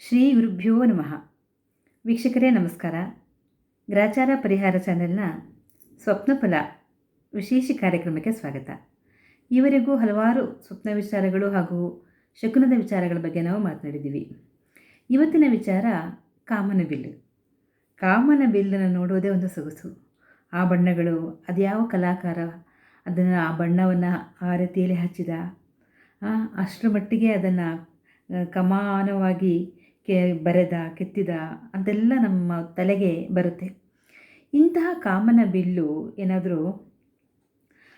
ಶ್ರೀ ಗುರುಭ್ಯೋ ನಮಃ. ವೀಕ್ಷಕರೇ ನಮಸ್ಕಾರ. ಗ್ರಾಚಾರ ಪರಿಹಾರ ಚಾನೆಲ್ನ ಸ್ವಪ್ನಫಲ ವಿಶೇಷ ಕಾರ್ಯಕ್ರಮಕ್ಕೆ ಸ್ವಾಗತ. ಈವರೆಗೂ ಹಲವಾರು ಸ್ವಪ್ನ ವಿಚಾರಗಳು ಹಾಗೂ ಶಕುನದ ವಿಚಾರಗಳ ಬಗ್ಗೆ ನಾವು ಮಾತನಾಡಿದ್ದೀವಿ. ಇವತ್ತಿನ ವಿಚಾರ ಕಾಮನ ಬಿಲ್ಲು. ಕಾಮನ ಬಿಲ್ಲನ್ನು ನೋಡೋದೇ ಒಂದು ಸೊಗಸು. ಆ ಬಣ್ಣಗಳು, ಅದ್ಯಾವ ಕಲಾಕಾರ ಅದನ್ನು ಆ ಬಣ್ಣವನ್ನು ಆ ರೀತಿಯಲ್ಲಿ ಹಚ್ಚಿದ, ಅಷ್ಟರ ಮಟ್ಟಿಗೆ ಅದನ್ನು ಕಮಾನವಾಗಿ ಬರೆದ ಕೆತ್ತಿದ ಅದೆಲ್ಲ ನಮ್ಮ ತಲೆಗೆ ಬರುತ್ತೆ. ಇಂತಹ ಕಾಮನ ಬಿಲ್ಲು ಏನಾದರೂ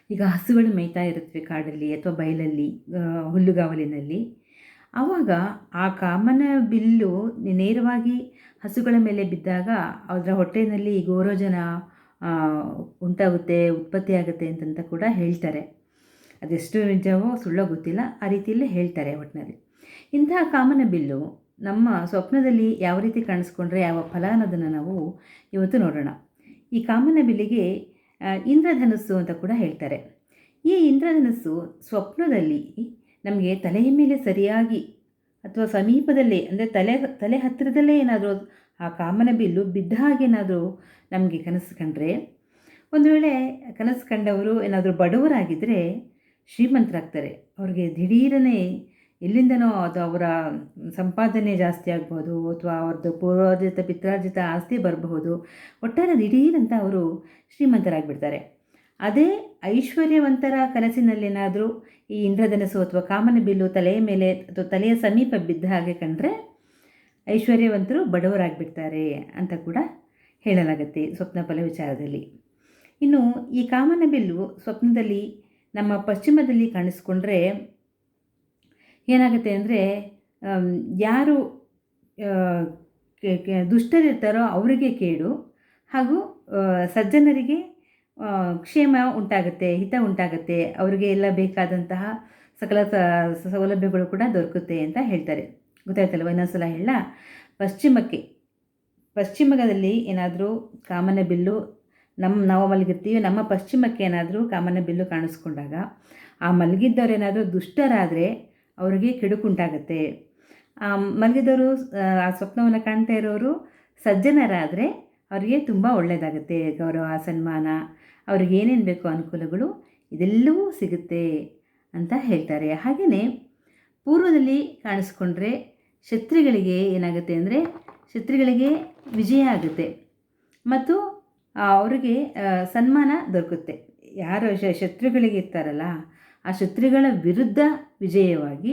ಈಗ ಹಸುಗಳು ಮೇಯ್ತಾ ಇರುತ್ತವೆ ಕಾಡಲ್ಲಿ ಅಥವಾ ಬಯಲಲ್ಲಿ, ಹುಲ್ಲುಗಾವಲಿನಲ್ಲಿ, ಆವಾಗ ಆ ಕಾಮನ ಬಿಲ್ಲು ನೇರವಾಗಿ ಹಸುಗಳ ಮೇಲೆ ಬಿದ್ದಾಗ ಅದರ ಹೊಟ್ಟೆಯಲ್ಲಿ ಗೋರೋಜನ ಉಂಟಾಗುತ್ತೆ, ಉತ್ಪತ್ತಿಯಾಗುತ್ತೆ ಅಂತಂತ ಕೂಡ ಹೇಳ್ತಾರೆ. ಅದೆಷ್ಟು ನಿಜವೋ ಸುಳ್ಳೋ ಗೊತ್ತಿಲ್ಲ, ಆ ರೀತಿಯಲ್ಲೇ ಹೇಳ್ತಾರೆ ಒಟ್ಟಿನಲ್ಲಿ. ಇಂತಹ ಕಾಮನ ಬಿಲ್ಲು ನಮ್ಮ ಸ್ವಪ್ನದಲ್ಲಿ ಯಾವ ರೀತಿ ಕಾಣಿಸ್ಕೊಂಡ್ರೆ ಯಾವ ಫಲ ಅನ್ನೋದನ್ನು ನಾವು ಇವತ್ತು ನೋಡೋಣ. ಈ ಕಾಮನ ಬಿಲ್ಲಿಗೆ ಇಂದ್ರಧನುಸ್ಸು ಅಂತ ಕೂಡ ಹೇಳ್ತಾರೆ. ಈ ಇಂದ್ರಧನುಸ್ಸು ಸ್ವಪ್ನದಲ್ಲಿ ನಮಗೆ ತಲೆಯ ಮೇಲೆ ಸರಿಯಾಗಿ ಅಥವಾ ಸಮೀಪದಲ್ಲೇ, ಅಂದರೆ ತಲೆ ಹತ್ತಿರದಲ್ಲೇ ಏನಾದರೂ ಆ ಕಾಮನ ಬಿಲ್ಲು ಬಿದ್ದ ಹಾಗೇನಾದರೂ ನಮಗೆ ಕನಸು ಕಂಡ್ರೆ, ಒಂದು ವೇಳೆ ಕನಸು ಕಂಡವರು ಏನಾದರೂ ಬಡವರಾಗಿದ್ದರೆ ಶ್ರೀಮಂತರಾಗ್ತಾರೆ. ಅವ್ರಿಗೆ ದಿಢೀರನೇ ಎಲ್ಲಿಂದನೋ ಅದು ಅವರ ಸಂಪಾದನೆ ಜಾಸ್ತಿ ಆಗ್ಬೋದು, ಅಥವಾ ಅವ್ರದ್ದು ಪೂರ್ವಾರ್ಜಿತ ಪಿತ್ರಾರ್ಜಿತ ಆಸ್ತಿ ಬರಬಹುದು. ಒಟ್ಟಾರೆ ದಿಢೀರಂತ ಅವರು ಶ್ರೀಮಂತರಾಗಿಬಿಡ್ತಾರೆ. ಅದೇ ಐಶ್ವರ್ಯವಂತರ ಕನಸಿನಲ್ಲೇನಾದರೂ ಈ ಇಂದ್ರಧನಸ್ಸು ಅಥವಾ ಕಾಮನ ಬಿಲ್ಲು ತಲೆಯ ಮೇಲೆ ಅಥವಾ ತಲೆಯ ಸಮೀಪ ಬಿದ್ದ ಹಾಗೆ ಕಂಡ್ರೆ ಐಶ್ವರ್ಯವಂತರು ಬಡವರಾಗಿಬಿಡ್ತಾರೆ ಅಂತ ಕೂಡ ಹೇಳಲಾಗುತ್ತೆ ಸ್ವಪ್ನಫಲ ವಿಚಾರದಲ್ಲಿ. ಇನ್ನು ಈ ಕಾಮನ ಬಿಲ್ಲು ಸ್ವಪ್ನದಲ್ಲಿ ನಮ್ಮ ಪಶ್ಚಿಮದಲ್ಲಿ ಕಾಣಿಸ್ಕೊಂಡ್ರೆ ಏನಾಗುತ್ತೆ ಅಂದರೆ, ಯಾರು ದುಷ್ಟರಿರ್ತಾರೋ ಅವರಿಗೆ ಕೇಡು ಹಾಗೂ ಸಜ್ಜನರಿಗೆ ಕ್ಷೇಮ ಉಂಟಾಗುತ್ತೆ, ಹಿತ ಉಂಟಾಗುತ್ತೆ, ಅವರಿಗೆ ಎಲ್ಲ ಬೇಕಾದಂತಹ ಸಕಲ ಸೌಲಭ್ಯಗಳು ಕೂಡ ದೊರಕುತ್ತೆ ಅಂತ ಹೇಳ್ತಾರೆ. ಗೊತ್ತಾಯ್ತಲ್ವ? ಇನ್ನೊಂದ್ಸಲ ಹೇಳ. ಪಶ್ಚಿಮದಲ್ಲಿ ಏನಾದರೂ ಕಾಮನ ಬಿಲ್ಲು ನಾವು ಮಲಗಿರ್ತೀವಿ, ನಮ್ಮ ಪಶ್ಚಿಮಕ್ಕೆ ಏನಾದರೂ ಕಾಮನ ಬಿಲ್ಲು ಕಾಣಿಸ್ಕೊಂಡಾಗ ಆ ಮಲಗಿದ್ದವ್ರು ಏನಾದರೂ ದುಷ್ಟರಾದರೆ ಅವರಿಗೆ ಕೆಡುಕುಂಟಾಗುತ್ತೆ. ಮಲಗಿದವರು, ಆ ಸ್ವಪ್ನವನ್ನು ಕಾಣ್ತಾ ಇರೋರು ಸಜ್ಜನರಾದರೆ ಅವರಿಗೆ ತುಂಬ ಒಳ್ಳೆಯದಾಗುತ್ತೆ. ಗೌರವ, ಸನ್ಮಾನ, ಅವ್ರಿಗೆ ಏನೇನು ಬೇಕೋ ಅನುಕೂಲಗಳು ಇದೆಲ್ಲವೂ ಸಿಗುತ್ತೆ ಅಂತ ಹೇಳ್ತಾರೆ. ಹಾಗೆಯೇ ಪೂರ್ವದಲ್ಲಿ ಕಾಣಿಸ್ಕೊಂಡ್ರೆ ಶತ್ರುಗಳಿಗೆ ಏನಾಗುತ್ತೆ ಅಂದರೆ, ಶತ್ರುಗಳಿಗೆ ವಿಜಯ ಆಗುತ್ತೆ ಮತ್ತು ಅವರಿಗೆ ಸನ್ಮಾನ ದೊರಕುತ್ತೆ. ಯಾರು ಶತ್ರುಗಳಿಗೆ ಇರ್ತಾರಲ್ಲ, ಆ ಶತ್ರುಗಳ ವಿರುದ್ಧ ವಿಜಯವಾಗಿ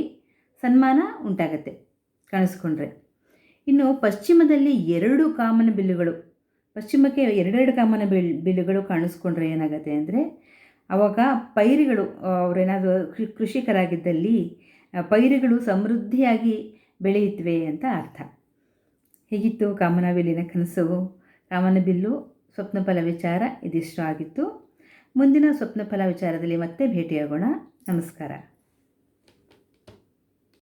ಸನ್ಮಾನ ಉಂಟಾಗತ್ತೆ ಕಾಣಿಸ್ಕೊಂಡ್ರೆ. ಇನ್ನು ಪಶ್ಚಿಮದಲ್ಲಿ ಪಶ್ಚಿಮಕ್ಕೆ ಎರಡೆರಡು ಕಾಮನ ಬಿಲ್ಲುಗಳು ಕಾಣಿಸ್ಕೊಂಡ್ರೆ ಏನಾಗುತ್ತೆ ಅಂದರೆ, ಆವಾಗ ಪೈರುಗಳು, ಅವರೇನಾದರೂ ಕೃಷಿಕರಾಗಿದ್ದಲ್ಲಿ ಪೈರುಗಳು ಸಮೃದ್ಧಿಯಾಗಿ ಬೆಳೆಯುತ್ತವೆ ಅಂತ ಅರ್ಥ. ಹೇಗಿತ್ತು ಕಾಮನ ಬಿಲ್ಲಿನ ಕನಸು? ಕಾಮನ ಬಿಲ್ಲು ಸ್ವಪ್ನಫಲ ವಿಚಾರ ಇದಿಷ್ಟು ಆಗಿತ್ತು. ಮುಂದಿನ ಸ್ವಪ್ನಫಲ ವಿಚಾರದಲ್ಲಿ ಮತ್ತೆ ಭೇಟಿಯಾಗೋಣ. ನಮಸ್ಕಾರ.